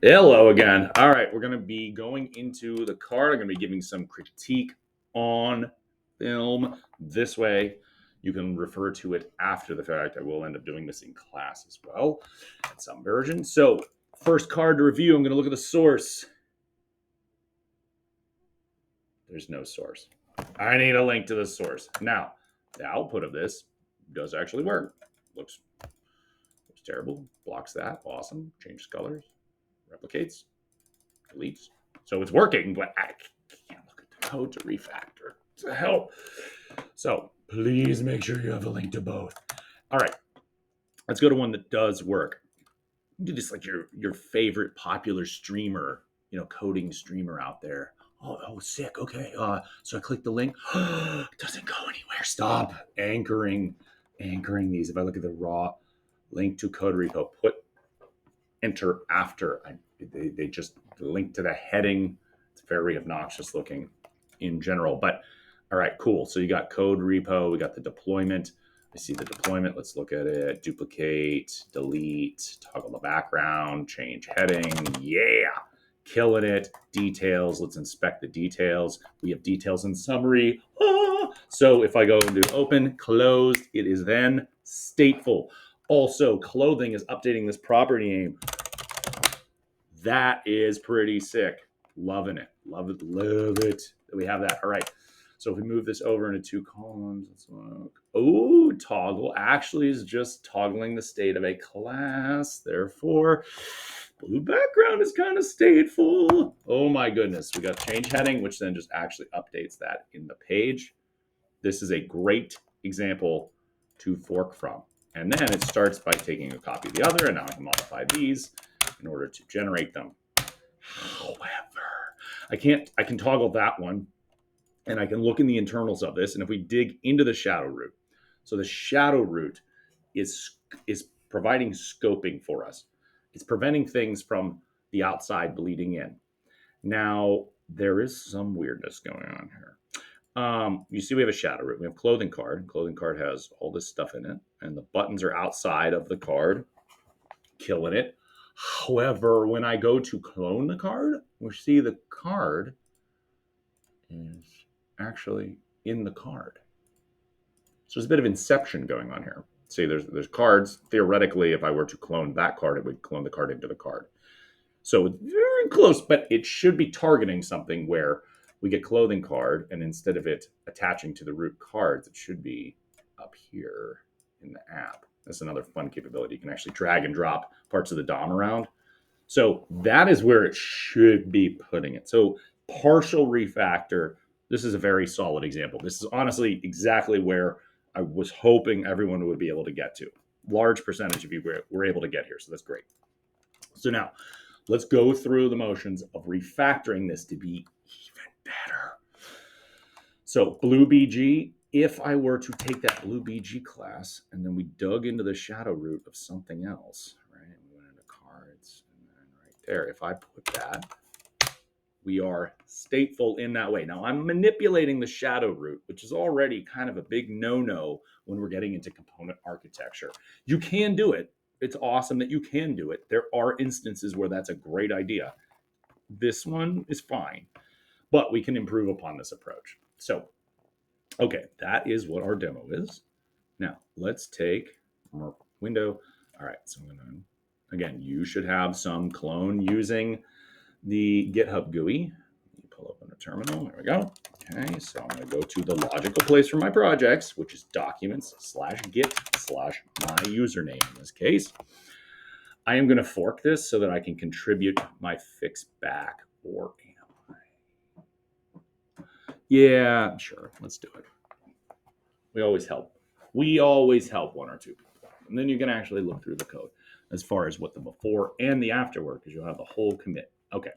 Hello again. All right, we're going to be going into the card. I'm going to be giving some critique on film. This way, you can refer to it after the fact. I will end up doing this in class as well, at some version. So, first card to review, I'm going to look at the source. There's no source. I need a link to the source. Now, the output of this does actually work. Looks terrible. Blocks that. Awesome. Changes colors. Replicates. Deletes. So it's working, but I can't look at the code to refactor. To help. So please make sure you have a link to both. All right. Let's go to one that does work. Do this like your favorite popular streamer, coding streamer out there. Oh, sick. Okay. So I click the link. It doesn't go anywhere. Stop anchoring these. If I look at the raw link to code repo, put enter after. They just link to the heading. It's very obnoxious looking in general. But all right, cool. So you got code repo. We got the deployment. I see the deployment. Let's look at it. Duplicate, delete, toggle the background, change heading. Yeah, killing it. Details. Let's inspect the details. We have details in summary. So if I go into open, closed, it is then stateful. Also, clothing is updating this property name. That is pretty sick. Loving it. Love it. Love it. We have that. All right. So if we move this over into two columns, let's look. Oh, toggle actually is just toggling the state of a class. Therefore, blue background is kind of stateful. Oh my goodness. We got change heading, which then just actually updates that in the page. This is a great example to fork from. And then it starts by taking a copy of the other, and now I can modify these in order to generate them. However, I can toggle that one, and I can look in the internals of this. And if we dig into the shadow root, so the shadow root is providing scoping for us. It's preventing things from the outside bleeding in. Now, there is some weirdness going on here. You see we have a shadow root. We have clothing card. Clothing card has all this stuff in it, and the buttons are outside of the card, killing it. However, when I go to clone the card, we see the card is actually in the card. So there's a bit of inception going on here. See, there's cards. Theoretically, if I were to clone that card, it would clone the card into the card. So it's very close, but it should be targeting something where we get clothing card, and instead of it attaching to the root cards, it should be up here in the app. That's another fun capability. You can actually drag and drop parts of the DOM around. So that is where it should be putting it. So partial refactor, this is a very solid example. This is honestly exactly where I was hoping everyone would be able to get to. Large percentage of you were able to get here, so that's great. So now, let's go through the motions of refactoring this to be even better. So blue BG, if I were to take that blue BG class and then we dug into the shadow root of something else, right? We went into cards and then right there, if I put that, we are stateful in that way. Now I'm manipulating the shadow root, which is already kind of a big no-no when we're getting into component architecture. You can do it. It's awesome that you can do it. There are instances where that's a great idea. This one is fine, but we can improve upon this approach. So, okay, that is what our demo is. Now, let's take our window. All right, so I'm going to, again, you should have some clone using the GitHub GUI. Let me pull open a terminal. There we go. Okay, so I'm going to go to the logical place for my projects, which is documents/git/my username in this case. I am going to fork this so that I can contribute my fix back, or am I? Yeah, sure. Let's do it. We always help. We always help one or two people. And then you can actually look through the code as far as what the before and the after were, because you'll have the whole commit. Okay.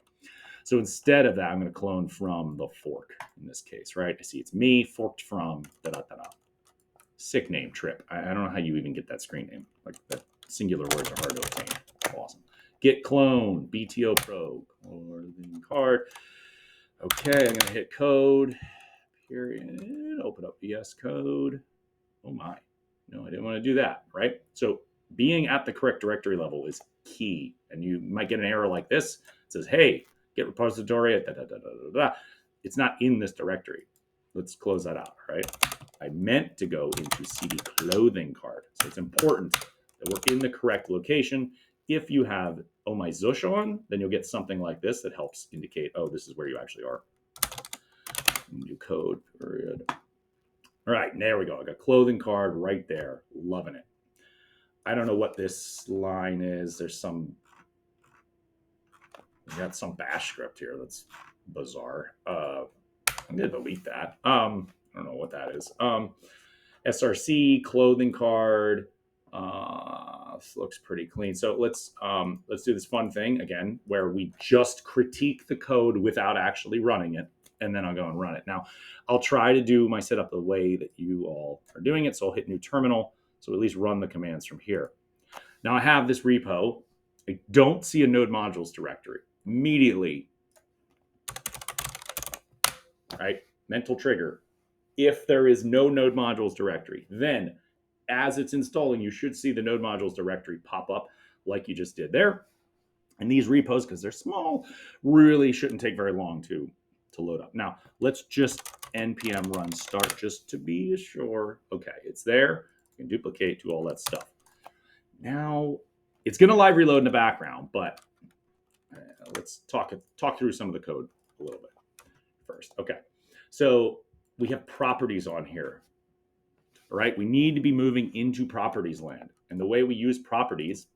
So instead of that, I'm going to clone from the fork in this case, right? I see it's me forked from da-da-da-da. Sick name trip. I don't know how you even get that screen name. Like, that singular words are hard to attain. Awesome. Git clone, BTO pro, clothing card. Okay, I'm going to hit code, period, open up VS Code. Oh my. No, I didn't want to do that, right? So being at the correct directory level is key. And you might get an error like this. It says, hey, get repository at da, da, da, da, da, da. It's not in this directory. Let's close that out, right? I meant to go into CD clothing card. So it's important that we're in the correct location. If you have Oh My Zush on, then you'll get something like this that helps indicate, oh, this is where you actually are. New code, period. All right, there we go. I got clothing card right there. Loving it. I don't know what this line is. There's some, we got some bash script here that's bizarre. I'm gonna delete that. I don't know what that is. SRC clothing card. This looks pretty clean. So let's do this fun thing again, where we just critique the code without actually running it, and then I'll go and run it. Now, I'll try to do my setup the way that you all are doing it. So I'll hit new terminal. So at least run the commands from here. Now I have this repo. I don't see a node modules directory. Immediately, right? Mental trigger. If there is no node modules directory, then as it's installing, you should see the node modules directory pop up like you just did there. And these repos, because they're small, really shouldn't take very long to load up. Now, let's just npm run start just to be sure. Okay, it's there. You can duplicate, do all that stuff. Now, it's going to live reload in the background, but let's talk through some of the code a little bit first. Okay, so we have properties on here. All right, we need to be moving into properties land. And the way we use properties,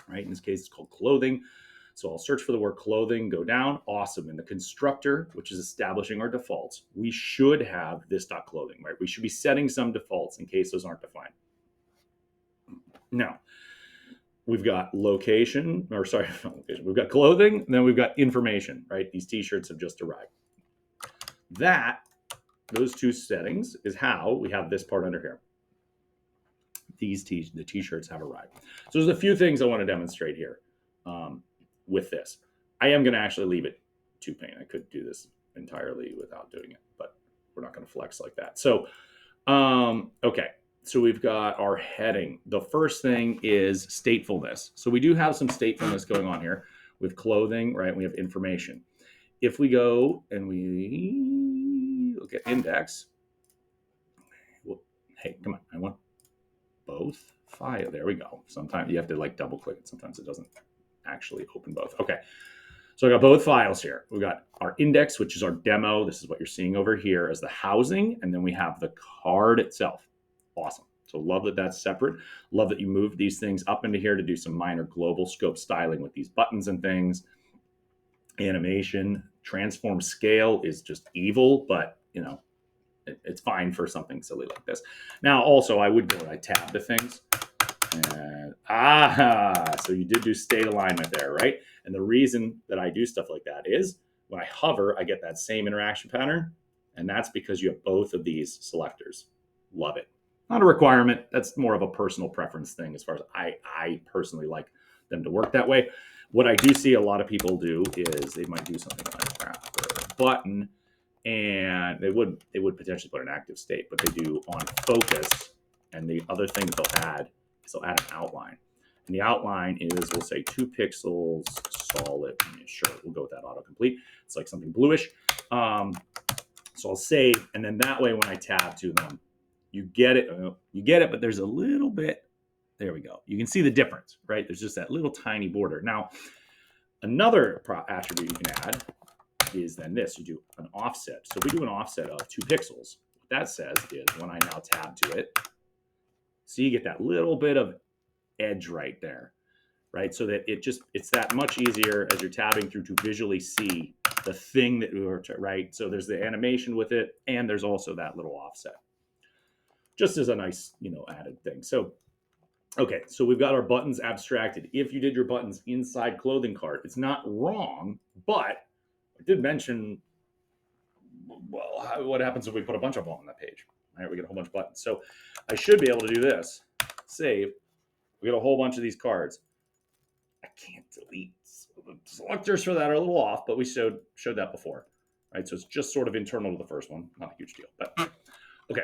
right, in this case, it's called clothing. So I'll search for the word clothing, go down, awesome. In the constructor, which is establishing our defaults, we should have this.clothing, right? We should be setting some defaults in case those aren't defined. Now, we've got location, or sorry, we've got clothing, and then we've got information, right? These t-shirts have just arrived. Those two settings is how we have this part under here. The t-shirts have arrived. So there's a few things I want to demonstrate here with this. I am going to actually leave it to paint. I could do this entirely without doing it, but we're not going to flex like that. So, okay. So we've got our heading. The first thing is statefulness. So we do have some statefulness going on here with clothing, right? We have information. If we go and we look at index, well, hey, come on, I want both file. There we go. Sometimes you have to like double click it. Sometimes it doesn't actually open both. Okay. So I got both files here. We got our index, which is our demo. This is what you're seeing over here as the housing. And then we have the card itself. Awesome. So love that that's separate. Love that you moved these things up into here to do some minor global scope styling with these buttons and things. Animation, transform scale is just evil, but you know, it's fine for something silly like this. Now, also, I would go and I tab the things. And, so you did do state alignment there, right? And the reason that I do stuff like that is when I hover, I get that same interaction pattern. And that's because you have both of these selectors. Love it. Not a requirement. That's more of a personal preference thing as far as I personally like them to work that way. What I do see a lot of people do is they might do something like that for a button, and they would potentially put an active state, but they do on focus. And the other thing that they'll add is they'll add an outline. And the outline is, we'll say 2 pixels solid. Sure, we'll go with that autocomplete. It's like something bluish. So I'll save, and then that way when I tab to them, you get it, but there's a little bit. There we go. You can see the difference, right? There's just that little tiny border. Now, another attribute you can add is then this. You do an offset. So if we do an offset of 2 pixels, what that says is when I now tab to it, so you get that little bit of edge right there, right? So that it's that much easier as you're tabbing through to visually see the thing that we were, right? So there's the animation with it, and there's also that little offset. Just as a nice, added thing. So, okay, so we've got our buttons abstracted. If you did your buttons inside clothing cart, it's not wrong, but I did mention, well, what happens if we put a bunch of them on that page? All right, we get a whole bunch of buttons. So I should be able to do this. Save. We got a whole bunch of these cards. I can't delete. So the selectors for that are a little off, but we showed that before, right? So it's just sort of internal to the first one. Not a huge deal, but okay.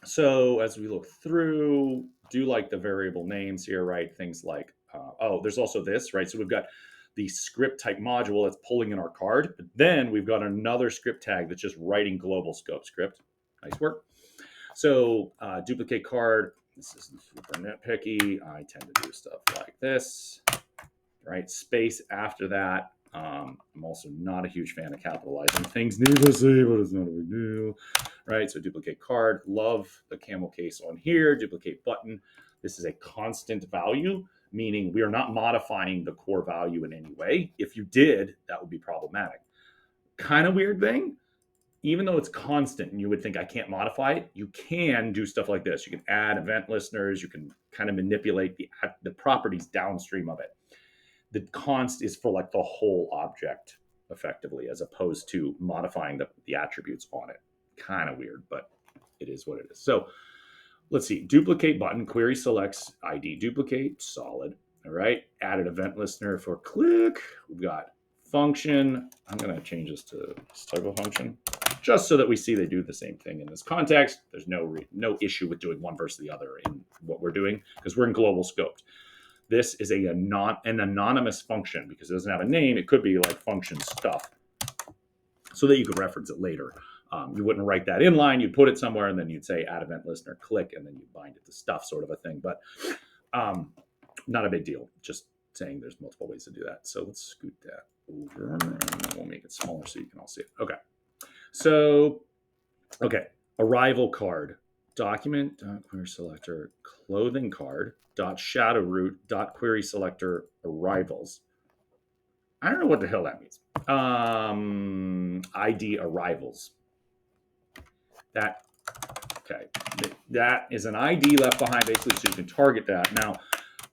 So as we look through, do like the variable names here, right? Things like Oh, there's also this, right? So we've got the script type module that's pulling in our card. But then we've got another script tag that's just writing global scope script. Nice work. So duplicate card. This is super nitpicky. I tend to do stuff like this, right? Space after that. I'm also not a huge fan of capitalizing things needlessly, but it's not a big deal, right? So duplicate card. Love the camel case on here. Duplicate button. This is a constant value, meaning we are not modifying the core value in any way. If you did, that would be problematic. Kind of weird thing. Even though it's constant and you would think I can't modify it, you can do stuff like this. You can add event listeners. You can kind of manipulate the properties downstream of it. The const is for like the whole object effectively, as opposed to modifying the attributes on it. Kind of weird, but it is what it is. So let's see, duplicate button, query selects ID duplicate, solid. All right, added event listener for click. We've got function. I'm going to change this to toggle function, just so that we see they do the same thing in this context. There's no issue with doing one versus the other in what we're doing because we're in global scoped. This is an anonymous function because it doesn't have a name. It could be like function stuff, so that you could reference it later. You wouldn't write that inline. You'd put it somewhere, and then you'd say add event listener, click, and then you bind it to stuff, sort of a thing. But not a big deal. Just saying there's multiple ways to do that. So let's scoot that over, and we'll make it smaller so you can all see it. Okay. So, okay, arrival card, document, query selector, clothing card, shadow root, query selector, arrivals. I don't know what the hell that means. ID arrivals. That is an ID left behind basically, so you can target that. Now,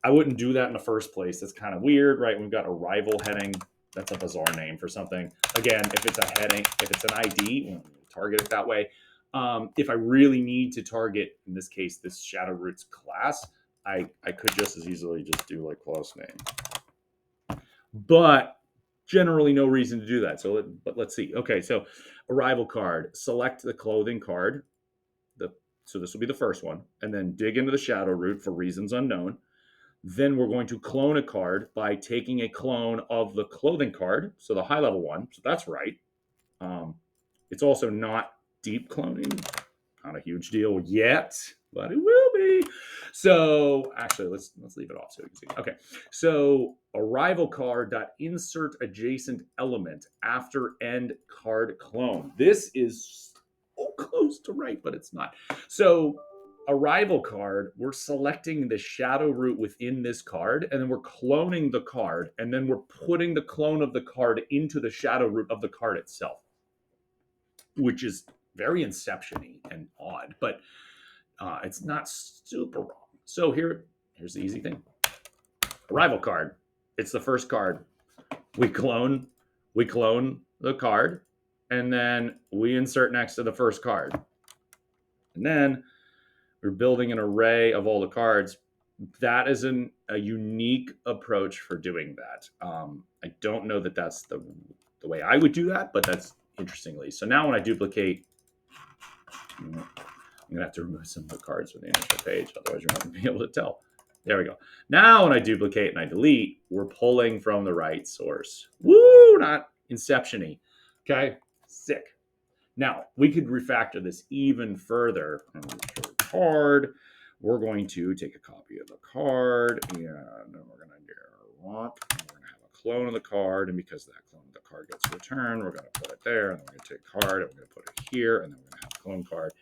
I wouldn't do that in the first place. That's kind of weird, right? We've got arrival heading. That's a bizarre name for something. Again, if it's a heading, if it's an ID, we'll target it that way. If I really need to target, in this case, this shadow roots class, I could just as easily just do like class name. But generally no reason to do that. But let's see. Okay, so arrival card, select the clothing card. So this will be the first one. And then dig into the shadow root for reasons unknown. Then we're going to clone a card by taking a clone of the clothing card. So the high level one. So that's right. It's also not deep cloning. Not a huge deal yet, but it will be. So actually, let's leave it off so you can see. Okay. So arrival card insert adjacent element after end card clone. This is so close to right, but it's not. So arrival card, we're selecting the shadow root within this card, and then we're cloning the card, and then we're putting the clone of the card into the shadow root of the card itself, which is very Inception-y and odd, but it's not super wrong. So here's the easy thing. Arrival card. It's the first card. We clone the card, and then we insert next to the first card. And then we're building an array of all the cards. That is a unique approach for doing that. I don't know that that's the way I would do that, but that's interestingly. So now when I duplicate, I'm going to have to remove some of the cards from the initial page. Otherwise, you're not going to be able to tell. There we go. Now when I duplicate and I delete, we're pulling from the right source. Woo! Not Inception-y. Okay? Sick. Now, we could refactor this even further. Card. We're going to take a copy of the card, and then we're going to do rock. We're going to have a clone of the card, and because that clone of the card gets returned, we're going to put it there, and then we're going to take card, and we're going to put it here, and then we're going to have a clone card.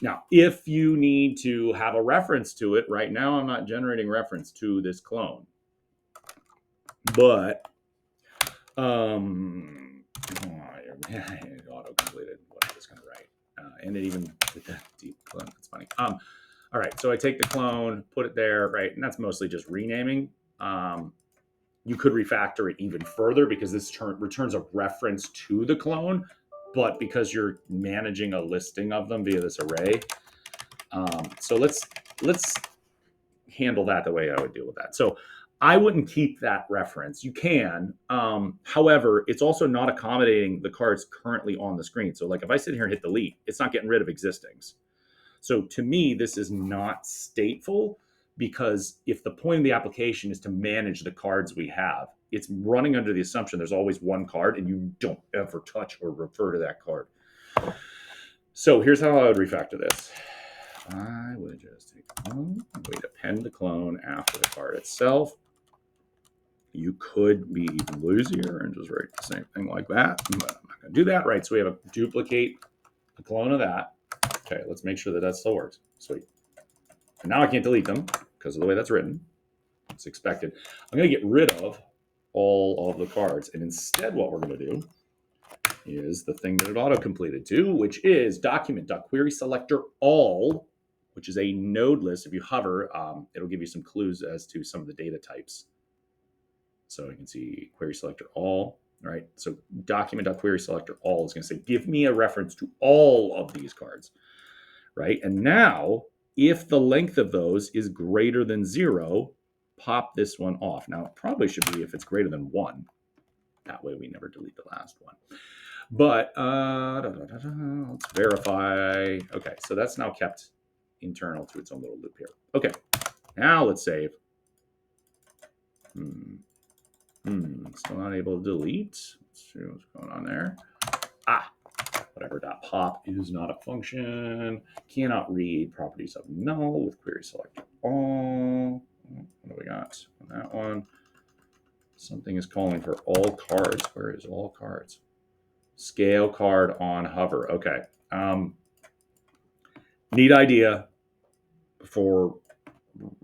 Now, if you need to have a reference to it, right now I'm not generating reference to this clone, but auto-completed what I was going to write. And it even with that deep clone, that's funny. All right, so I take the clone, put it there, right? And that's mostly just renaming. You could refactor it even further because this returns a reference to the clone, but because you're managing a listing of them via this array. So let's handle that the way I would deal with that. So I wouldn't keep that reference. You can. However, it's also not accommodating the cards currently on the screen. So like if I sit here and hit delete, it's not getting rid of existings. So to me, this is not stateful because if the point of the application is to manage the cards we have, it's running under the assumption there's always one card and you don't ever touch or refer to that card. So here's how I would refactor this. I would just take a clone, we'd append the clone after the card itself. You could be even lazier and just write the same thing like that, but I'm not going to do that, right? So we have a duplicate the clone of that. Okay, let's make sure that that still works. Sweet. And now I can't delete them because of the way that's written. It's expected. I'm going to get rid of all of the cards. And instead what we're going to do is the thing that it auto-completed to, which is document.querySelector all, which is a node list. If you hover, it'll give you some clues as to some of the data types. So you can see query selector all, right? So document.querySelector all is going to say, give me a reference to all of these cards, right? And now, if the length of those is greater than 0, pop this one off. Now, it probably should be if it's greater than 1. That way we never delete the last one. But let's verify. Okay, so that's now kept internal to its own little loop here. Okay, now let's save. Still not able to delete. Let's see what's going on there. Whatever .pop is not a function. Cannot read properties of null with query select all. What do we got on that one? Something is calling for all cards. Where is all cards? Scale card on hover. Okay. Neat idea. For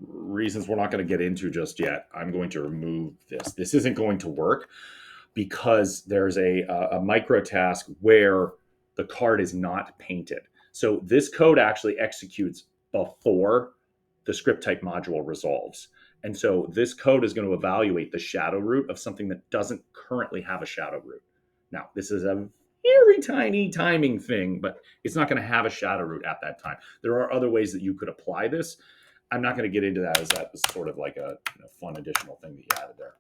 reasons we're not going to get into just yet, I'm going to remove this. This isn't going to work because there's a micro task where the card is not painted. So this code actually executes before the script type module resolves. And so this code is going to evaluate the shadow root of something that doesn't currently have a shadow root. Now, this is a very tiny timing thing, but it's not going to have a shadow root at that time. There are other ways that you could apply this. I'm not going to get into that, as that was sort of like a fun additional thing that you added there.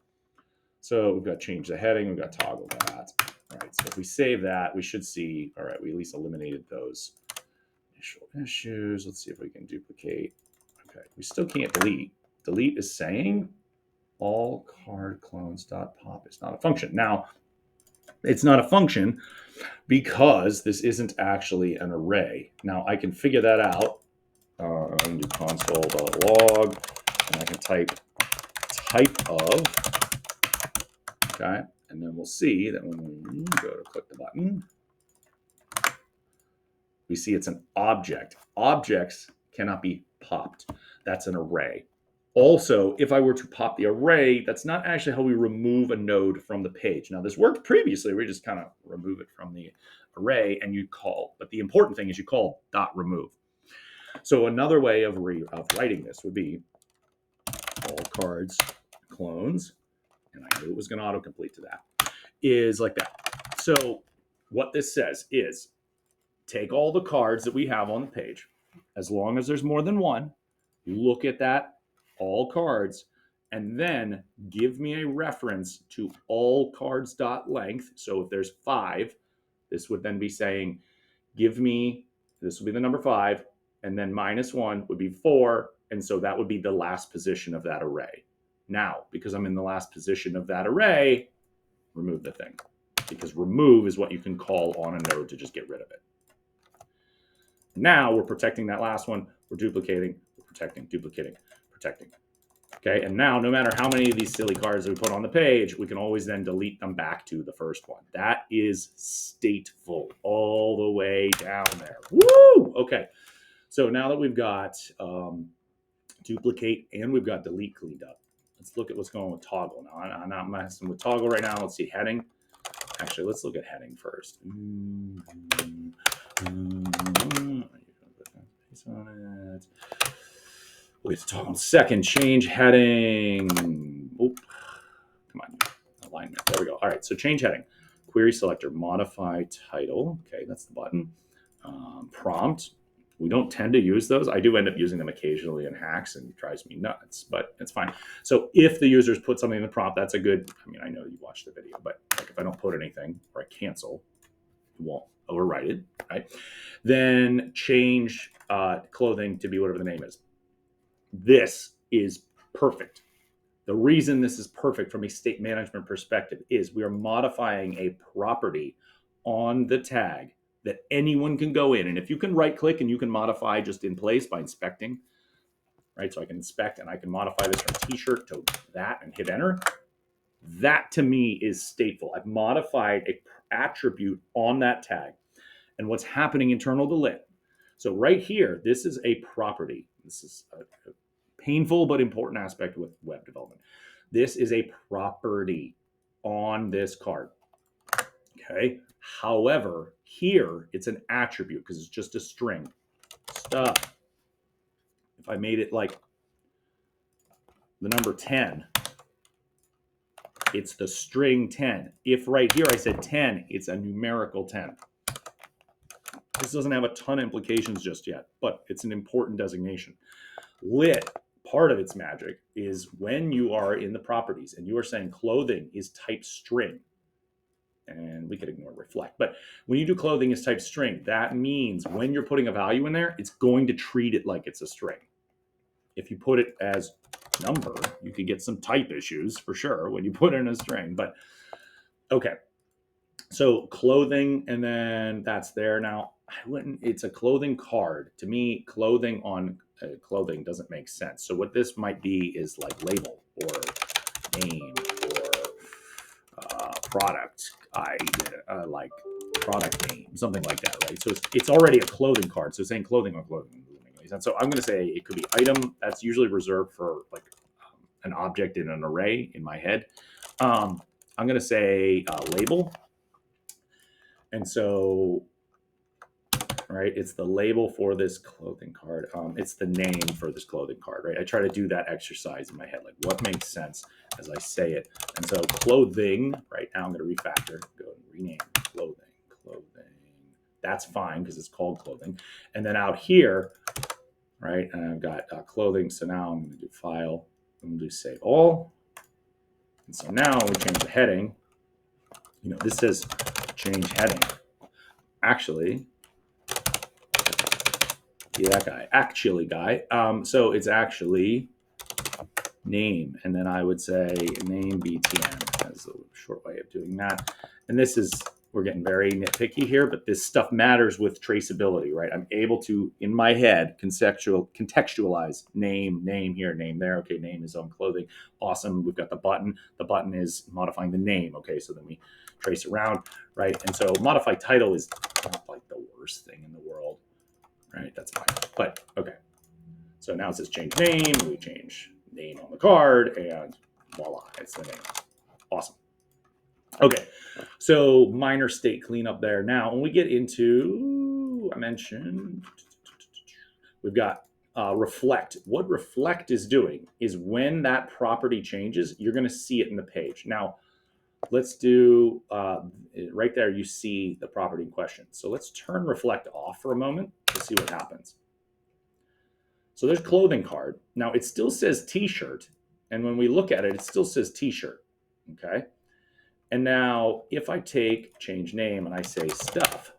So we've got change the heading, we've got toggle that. All right, so if we save that, we should see, all right, we at least eliminated those initial issues. Let's see if we can duplicate. Okay, we still can't delete. Delete is saying all card clones.pop is not a function. Now, it's not a function because this isn't actually an array. Now, I can figure that out. I can do console.log, and I can type of, okay? And then we'll see that when we go to click the button, we see it's an object. Objects cannot be popped. That's an array. Also, if I were to pop the array, that's not actually how we remove a node from the page. Now, this worked previously. We just kind of remove it from the array and you call. But the important thing is you call .remove. So another way of writing this would be all cards clones, and I knew it was going to autocomplete to that, is like that. So what this says is take all the cards that we have on the page, as long as there's more than one, look at that, all cards, and then give me a reference to all cards.length. So if there's 5, this would then be saying, give me, this would be the number 5, and then -1 would be 4, and so that would be the last position of that array. Now, because I'm in the last position of that array, remove the thing. Because remove is what you can call on a node to just get rid of it. Now we're protecting that last one, we're duplicating, we're protecting, duplicating, protecting. Okay, and now no matter how many of these silly cards we put on the page, we can always then delete them back to the first one. That is stateful all the way down there. Woo! Okay. So now that we've got duplicate and we've got delete cleaned up, let's look at what's going on with toggle. Now, I'm not messing with toggle right now. Let's see heading. Actually, let's look at heading first. We'll get to toggle in a second. Change heading. Oop. Come on. Alignment. There we go. All right. So change heading. Query selector. Modify title. Okay, that's the button. Prompt. We don't tend to use those. I do end up using them occasionally in hacks and it drives me nuts, but it's fine. So if the users put something in the prompt, that's a good, I mean, I know you watched the video, but like if I don't put anything or I cancel, it won't overwrite it, right? Then change clothing to be whatever the name is. This is perfect. The reason this is perfect from a state management perspective is we are modifying a property on the tag that anyone can go in. And if you can right click and you can modify just in place by inspecting, right? So I can inspect and I can modify this from t-shirt to that and hit enter. That to me is stateful. I've modified a attribute on that tag and what's happening internal to lit. So right here, this is a property. This is a painful but important aspect with web development. This is a property on this card. Okay. However, here it's an attribute because it's just a string. Stuff. If I made it like the number 10, it's the string 10. If right here I said 10, it's a numerical 10. This doesn't have a ton of implications just yet, but it's an important designation. Lit, part of its magic is when you are in the properties and you are saying clothing is type string, and we could ignore reflect, but when you do clothing is type string, that means when you're putting a value in there, it's going to treat it like it's a string. If you put it as number, you could get some type issues for sure when you put in a string, but okay. So clothing, and then that's there. Now, it's a clothing card. To me, clothing on clothing doesn't make sense. So what this might be is like label or name or product, like product name, something like that, right? So it's already a clothing card. So saying clothing on clothing doesn't make any sense. So I'm going to say it could be item. That's usually reserved for like an object in an array in my head. I'm going to say label. And so, right, it's the label for this clothing card. It's the name for this clothing card, right? I try to do that exercise in my head, like what makes sense as I say it. And so clothing, right now I'm going to refactor, go and rename clothing. That's fine because it's called clothing. And then out here, right, and I've got clothing. So now I'm going to do file. I'm going to do save all. And so now we change the heading. You know, this says change heading. Actually, so it's actually name, and then I would say name BTN as a short way of doing that. And this is, we're getting very nitpicky here, but this stuff matters with traceability, right? I'm able to, in my head, contextualize name here, name there. Okay, name is on clothing. Awesome. We've got the button. The button is modifying the name. Okay, so then we trace around, right? And so modify title is not like the worst thing in the world, right? That's fine. But okay. So now it says change name. We change name on the card, and voila, it's the name. Awesome. Okay, so minor state cleanup there. Now, when we get into, I mentioned, we've got reflect. What reflect is doing is when that property changes, you're going to see it in the page. Now, let's do, right there, you see the property in question. So let's turn reflect off for a moment to see what happens. So there's clothing card. Now, it still says t-shirt, and when we look at it, it still says t-shirt, okay? And now if I take change name and I say stuff,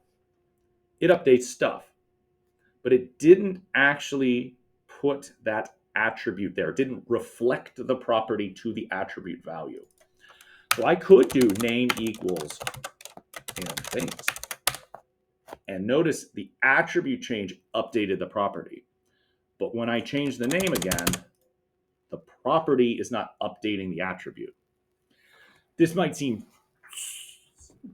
it updates stuff, but it didn't actually put that attribute there. It didn't reflect the property to the attribute value. So I could do name equals things. And notice the attribute change updated the property. But when I change the name again, the property is not updating the attribute. This might seem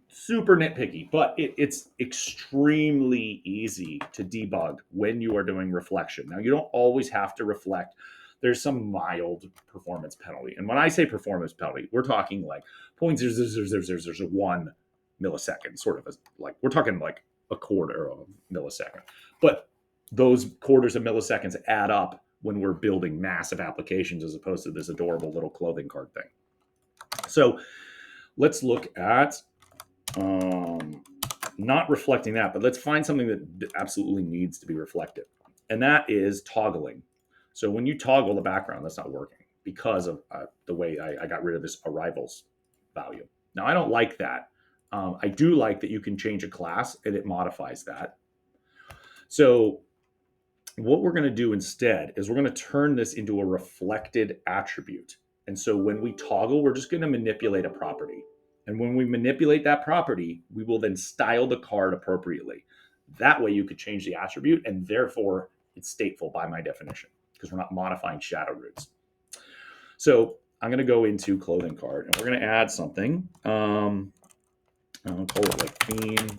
super nitpicky, but it's extremely easy to debug when you are doing reflection. Now, you don't always have to reflect. There's some mild performance penalty. And when I say performance penalty, we're talking like 0.00001 millisecond, sort of like, we're talking like a quarter of a millisecond. But those quarters of milliseconds add up when we're building massive applications as opposed to this adorable little clothing card thing. So let's look at not reflecting that, but let's find something that absolutely needs to be reflected. And that is toggling. So when you toggle the background, that's not working because of the way I got rid of this arrivals value. Now, I don't like that. I do like that you can change a class and it modifies that. So what we're going to do instead is we're going to turn this into a reflected attribute. And so when we toggle, we're just going to manipulate a property. And when we manipulate that property, we will then style the card appropriately. That way you could change the attribute, and therefore it's stateful by my definition, because we're not modifying shadow roots. So I'm going to go into clothing card, and we're going to add something. I'll call it like theme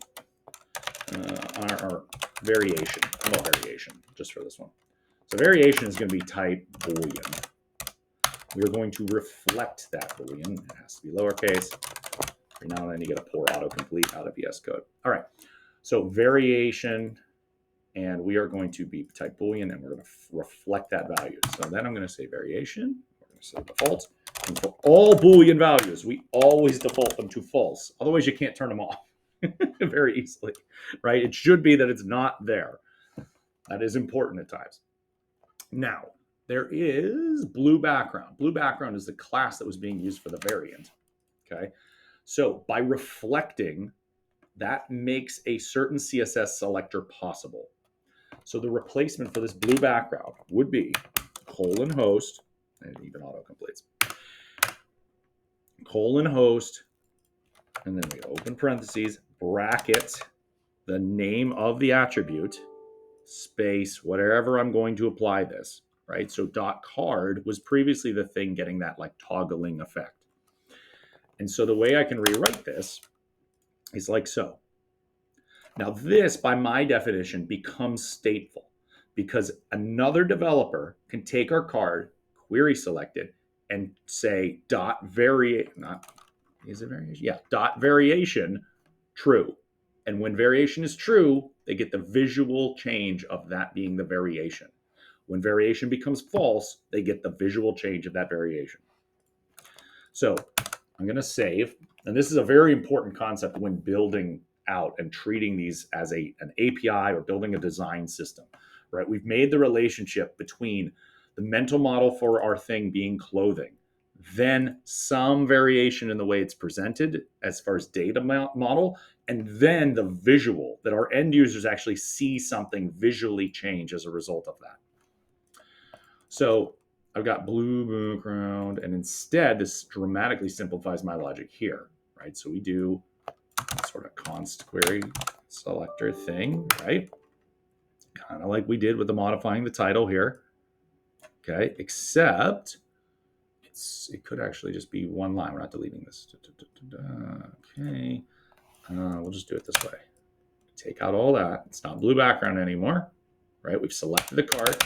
our variation. How about variation just for this one? So variation is going to be type Boolean. We are going to reflect that Boolean. It has to be lowercase. Every now and then you get a poor autocomplete out of VS Code. All right. So variation, and we are going to be type Boolean, and we're going to reflect that value. So then I'm going to say variation. We're going to say default. And for all Boolean values, we always default them to false. Otherwise, you can't turn them off very easily, right? It should be that it's not there. That is important at times. Now, there is blue background. Blue background is the class that was being used for the variant, okay? So by reflecting, that makes a certain CSS selector possible. So the replacement for this blue background would be :host, and even autocompletes, :host, and then we open parentheses, bracket, the name of the attribute, space, whatever I'm going to apply this, right? So .card was previously the thing getting that like toggling effect. And so the way I can rewrite this is like so. Now this, by my definition, becomes stateful because another developer can take our card, query select it, and say variation true. And when variation is true, they get the visual change of that being the variation. When variation becomes false, they get the visual change of that variation. So I'm going to save. And this is a very important concept when building out and treating these as an API or building a design system, right? We've made the relationship between the mental model for our thing being clothing, then some variation in the way it's presented as far as data model, and then the visual that our end users actually see something visually change as a result of that. So I've got blue background, and instead this dramatically simplifies my logic here, right? So we do sort of const query selector thing, right? Kind of like we did with the modifying the title here, okay? Except it could actually just be one line. We're not deleting this. Okay, we'll just do it this way. Take out all that. It's not blue background anymore, right? We've selected the card.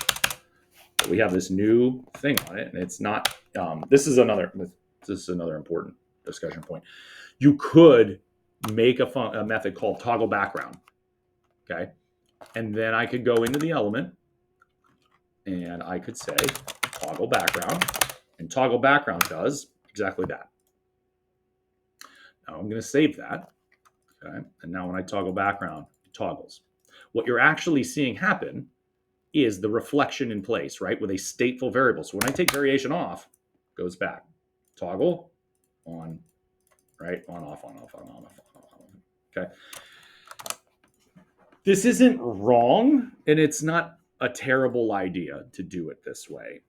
But we have this new thing on it, and it's not. This is another important discussion point. You could make a method called toggle background, okay? And then I could go into the element, and I could say toggle background, and toggle background does exactly that. Now I'm going to save that, okay? And now when I toggle background, it toggles. What you're actually seeing happen is the reflection in place, right, with a stateful variable. So when I take variation off, it goes back. Toggle, on, right, on, off, on, off, on, off, okay? This isn't wrong, and it's not a terrible idea to do it this way.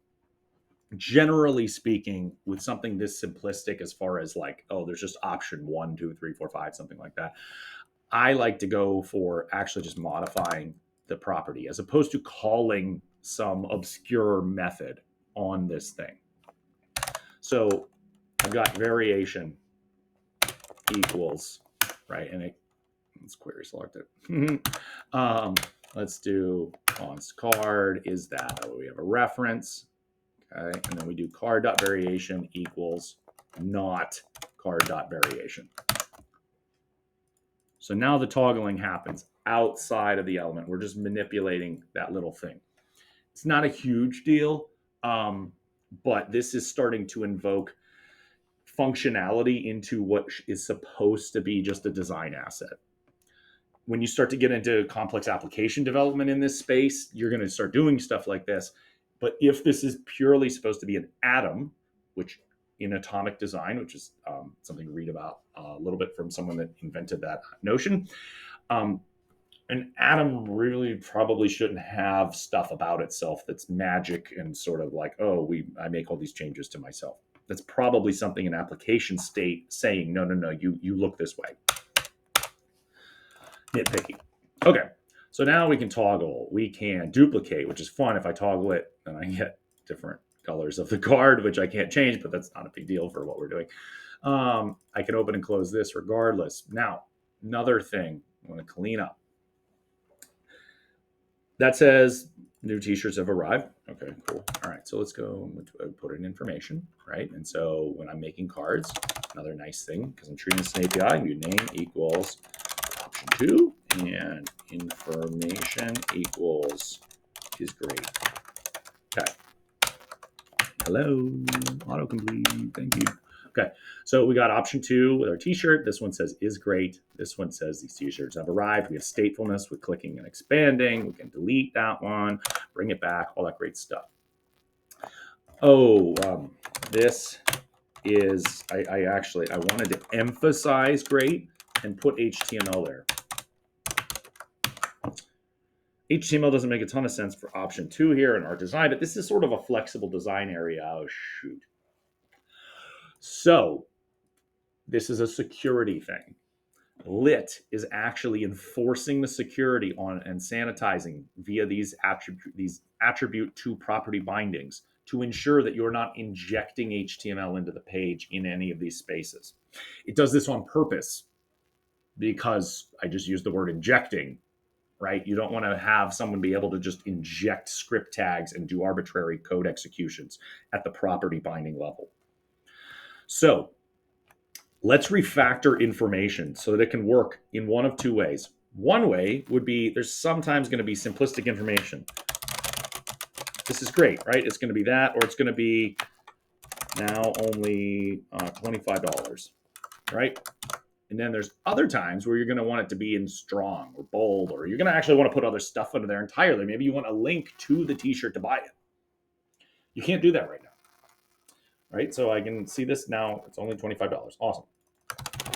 Generally speaking, with something this simplistic as far as like, oh, there's just option 1, 2, 3, 4, 5, something like that, I like to go for actually just modifying the property as opposed to calling some obscure method on this thing. So I've got variation equals, right? And let's query select it. Let's do const card is that. Oh, we have a reference. Okay, and then we do card.variation equals not card.variation. So now the toggling happens outside of the element. We're just manipulating that little thing. It's not a huge deal, but this is starting to invoke functionality into what is supposed to be just a design asset. When you start to get into complex application development in this space, you're going to start doing stuff like this. But if this is purely supposed to be an atom, which in atomic design, which is something to read about a little bit from someone that invented that notion, an atom really probably shouldn't have stuff about itself that's magic and sort of like, oh, I make all these changes to myself. That's probably something an application state saying, no, no, no, you look this way. Nitpicky. Okay, so now we can toggle. We can duplicate, which is fun. If I toggle it, then I get different colors of the card, which I can't change, but that's not a big deal for what we're doing. I can open and close this regardless. Now, another thing I want to clean up. That says new t-shirts have arrived. Okay, cool. All right, so let's go put in information, right? And so when I'm making cards, another nice thing, because I'm treating this as an API, your name equals option 2 and information equals is great. Okay. Hello, autocomplete. Thank you. Okay, so we got option 2 with our t-shirt. This one says is great. This one says these t-shirts have arrived. We have statefulness with clicking and expanding. We can delete that one, bring it back, all that great stuff. Oh, this is, I wanted to emphasize great and put HTML there. HTML doesn't make a ton of sense for option 2 here in our design, but this is sort of a flexible design area. Oh, shoot. So this is a security thing. Lit is actually enforcing the security on and sanitizing via these attribute to property bindings to ensure that you're not injecting HTML into the page in any of these spaces. It does this on purpose because I just used the word injecting, right? You don't want to have someone be able to just inject script tags and do arbitrary code executions at the property binding level. So let's refactor information so that it can work in one of two ways. One way would be there's sometimes going to be simplistic information. This is great, right? It's going to be that, or it's going to be now only $25, right? And then there's other times where you're going to want it to be in strong or bold, or you're going to actually want to put other stuff under there entirely. Maybe you want a link to the t-shirt to buy it. You can't do that right now, right? So I can see this now. It's only $25. Awesome.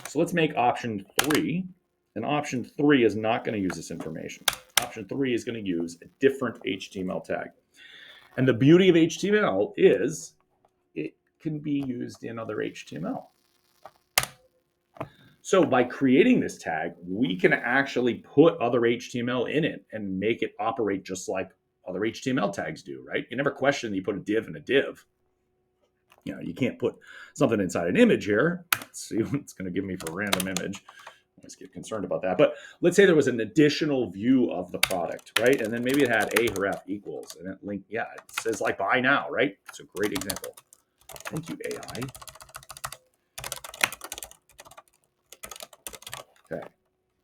So let's make option 3. And option 3 is not going to use this information. Option 3 is going to use a different HTML tag. And the beauty of HTML is it can be used in other HTML. So by creating this tag, we can actually put other HTML in it and make it operate just like other HTML tags do, right? You never question that you put a div in a div. You know, you can't put something inside an image here. Let's see what it's going to give me for a random image. I always get concerned about that. But let's say there was an additional view of the product, right? And then maybe it had a href equals, and it linked, yeah, it says like buy now, right? It's a great example. Thank you, AI. Okay,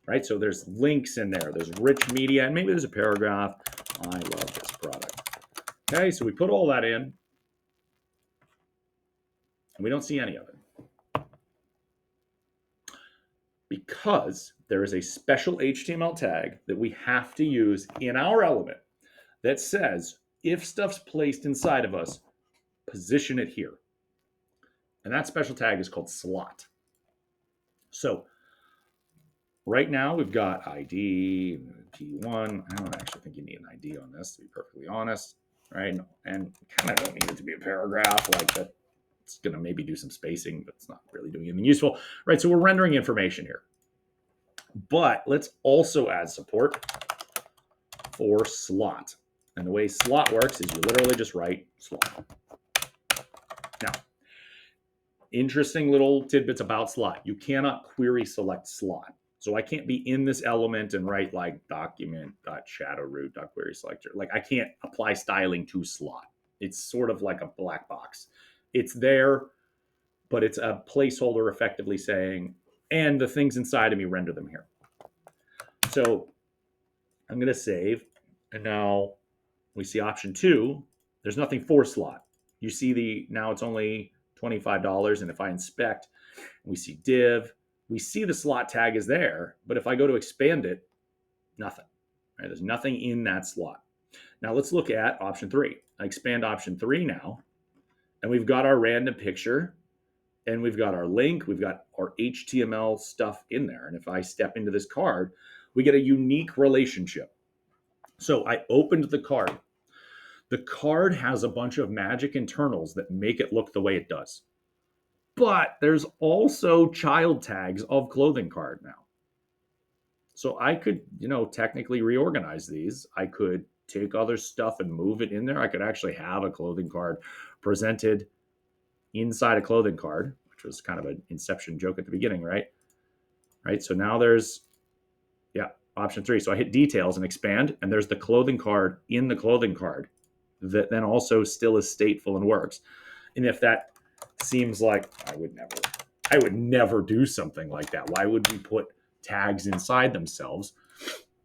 right? So there's links in there. There's rich media, and maybe there's a paragraph. I love this product. Okay, so we put all that in, and we don't see any of it. Because there is a special HTML tag that we have to use in our element that says, if stuff's placed inside of us, position it here. And that special tag is called slot. So right now we've got ID, P1. I don't actually think you need an ID on this, to be perfectly honest, right? And kind of don't need it to be a paragraph like that. It's going to maybe do some spacing, but it's not really doing anything useful, right? So we're rendering information here. But let's also add support for slot. And the way slot works is you literally just write slot. Now, interesting little tidbits about slot. You cannot query select slot. So I can't be in this element and write like document.shadowroot.querySelector. Like I can't apply styling to slot. It's sort of like a black box. It's there, but it's a placeholder effectively saying, and the things inside of me, render them here. So I'm going to save. And now we see option 2. There's nothing for slot. You see now it's only $25. And if I inspect, we see div. We see the slot tag is there. But if I go to expand it, nothing. Right? There's nothing in that slot. Now let's look at option 3. I expand option 3 now. And we've got our random picture. And we've got our link. We've got our HTML stuff in there. And if I step into this card, We get a unique relationship. So I opened the card. The card has a bunch of magic internals that make it look the way it does. But there's also child tags of clothing card now. So I could, technically reorganize these. I could take other stuff and move it in there. I could actually have a clothing card presented inside a clothing card, which was kind of an Inception joke at the beginning, right? Right. So now there's, option 3. So I hit details and expand, and there's the clothing card in the clothing card that then also still is stateful and works. And if that seems like I would never do something like that. Why would we put tags inside themselves?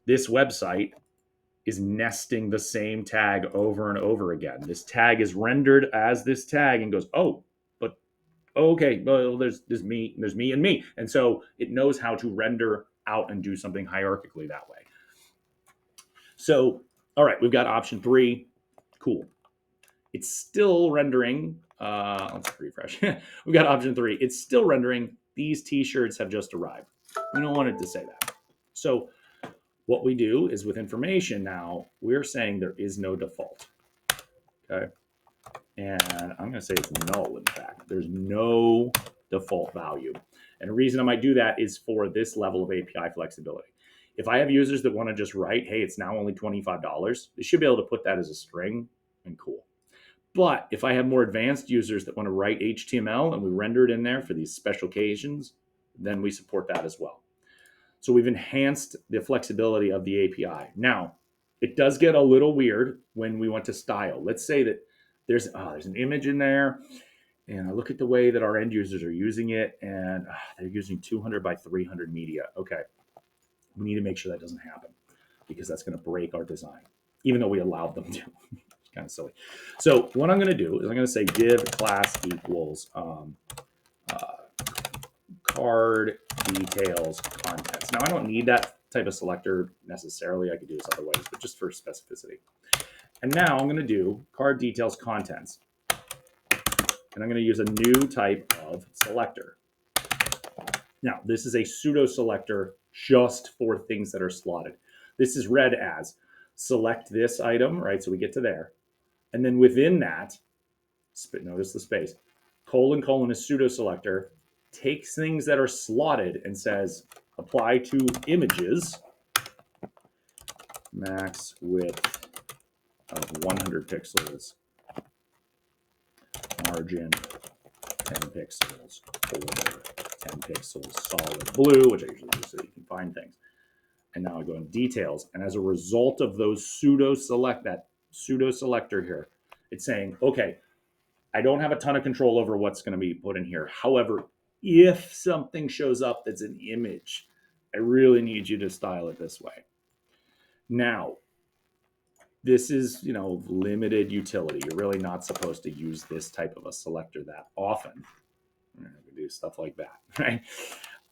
This website is nesting the same tag over and over again. This tag is rendered as this tag and goes, oh, but okay, well, there's me and me. And so it knows how to render out and do something hierarchically that way. So, all right, we've got option 3. Cool. It's still rendering. Let's refresh. We've got option 3. It's still rendering. These t-shirts have just arrived. We don't want it to say that. So what we do is with information now, we're saying there is no default. Okay. And I'm going to say it's null, in fact. There's no default value. And the reason I might do that is for this level of API flexibility. If I have users that want to just write, hey, it's now only $25, they should be able to put that as a string and cool. But if I have more advanced users that want to write HTML and we render it in there for these special occasions, then we support that as well. So we've enhanced the flexibility of the API. Now, it does get a little weird when we want to style. Let's say that there's an image in there, and I look at the way that our end users are using it, and they're using 200 by 300 media. Okay, we need to make sure that doesn't happen because that's going to break our design, even though we allowed them to. It's kind of silly. So what I'm going to do is I'm going to say div class equals card details contents. Now I don't need that type of selector necessarily. I could do this other ways, but just for specificity. And now I'm going to do card details contents. And I'm going to use a new type of selector. Now, this is a pseudo selector just for things that are slotted. This is read as select this item, right? So we get to there. And then within that, notice the space, colon is pseudo selector, takes things that are slotted and says apply to images, max width of 100 pixels, margin 10 pixels, border 10 pixels, solid blue, which I usually do so you can find things. And now I go in details. And as a result of those pseudo selector here, it's saying, okay, I don't have a ton of control over what's going to be put in here. However, if something shows up that's an image, I really need you to style it this way. Now, this is, limited utility. You're really not supposed to use this type of a selector that often. We're going to do stuff like that, right?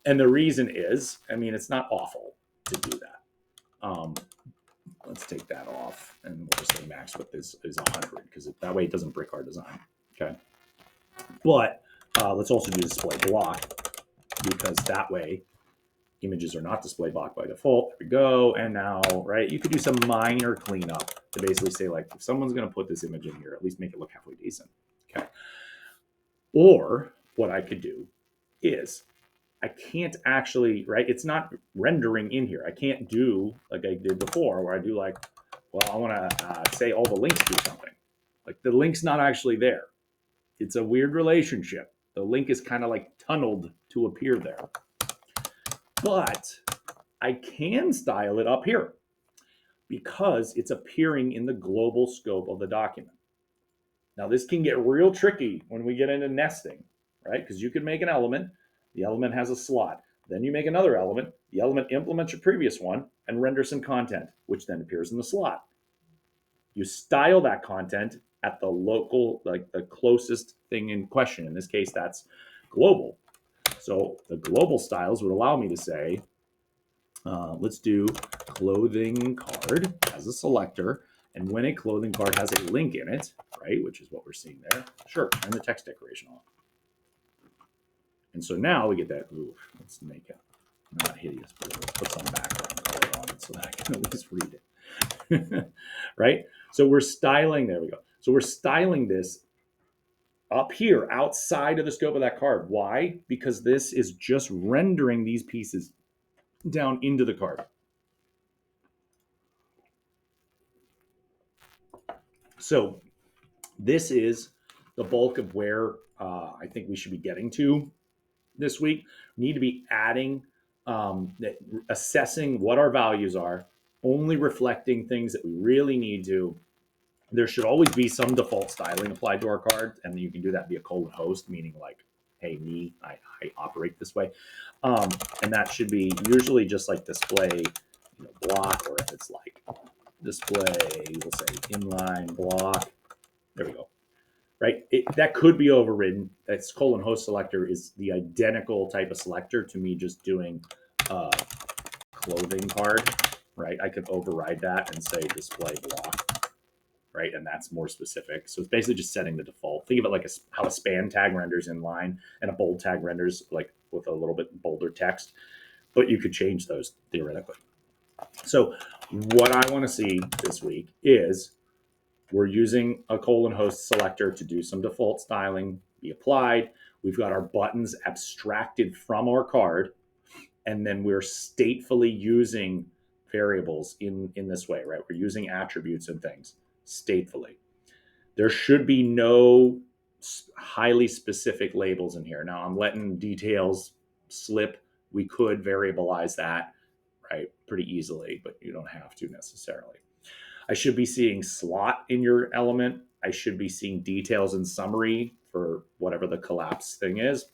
And the reason is, it's not awful to do that. Let's take that off, and we'll just say max width is 100, because that way it doesn't break our design, okay? But let's also do display block, because that way images are not display block by default. There we go. And now, right, you could do some minor cleanup to basically say, like, if someone's going to put this image in here, at least make it look halfway decent, okay? Or what I could do is I can't actually, right, it's not rendering in here. I can't do like I did before where I do like, well, I want to say all the links do something. Like the link's not actually there. It's a weird relationship. The link is kind of like tunneled to appear there. But I can style it up here because it's appearing in the global scope of the document. Now, this can get real tricky when we get into nesting, right? Because you can make an element, the element has a slot. Then you make another element, the element implements your previous one and renders some content, which then appears in the slot. You style that content at the local, like the closest thing in question. In this case, that's global. So the global styles would allow me to say, let's do clothing card as a selector. And when a clothing card has a link in it, right, which is what we're seeing there, sure, and the text decoration on. And so now we get that, let's make it Not hideous, but let's put some background color on it so that I can at least read it. Right? So we're styling, there we go. So we're styling this up here outside of the scope of that card. Why? Because this is just rendering these pieces down into the card. So this is the bulk of where I think we should be getting to this week. We need to be adding, assessing what our values are, only reflecting things that we really need to. There should always be some default styling applied to our card, and you can do that via colon host, meaning like, hey, me, I operate this way. And that should be usually just like display, block, or if it's like display, we'll say inline block. There we go. Right? That could be overridden. That's colon host selector is the identical type of selector to me just doing a clothing card, right? I could override that and say display block, right? And that's more specific. So it's basically just setting the default. Think of it like how a span tag renders in line and a bold tag renders like with a little bit bolder text, but you could change those theoretically. So what I want to see this week is we're using a colon host selector to do some default styling, be applied. We've got our buttons abstracted from our card, and then we're statefully using variables in this way, right? We're using attributes and things statefully. There should be no highly specific labels in here. Now I'm letting details slip. We could variabilize that, right, pretty easily, but you don't have to necessarily. I should be seeing slot in your element. I should be seeing details and summary for whatever the collapse thing is.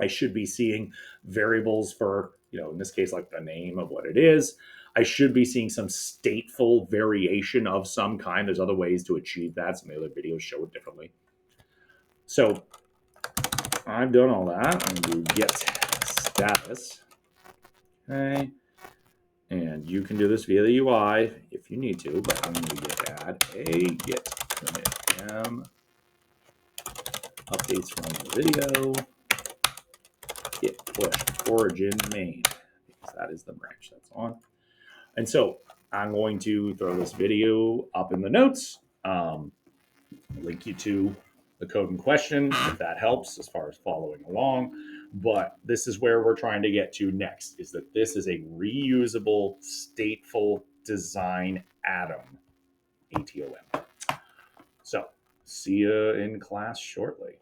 I should be seeing variables for, in this case, like the name of what it is. I should be seeing some stateful variation of some kind. There's other ways to achieve that. Some of the other videos show it differently. So I've done all that. I'm going to do get status. Okay. And you can do this via the UI if you need to, but I'm going to add a get commit m updates from the video get push origin main, because that is the branch that's on. And so I'm going to throw this video up in the notes, link you to the code in question if that helps as far as following along. But this is where we're trying to get to next, is that this is a reusable stateful design atom, ATOM. So see you in class shortly.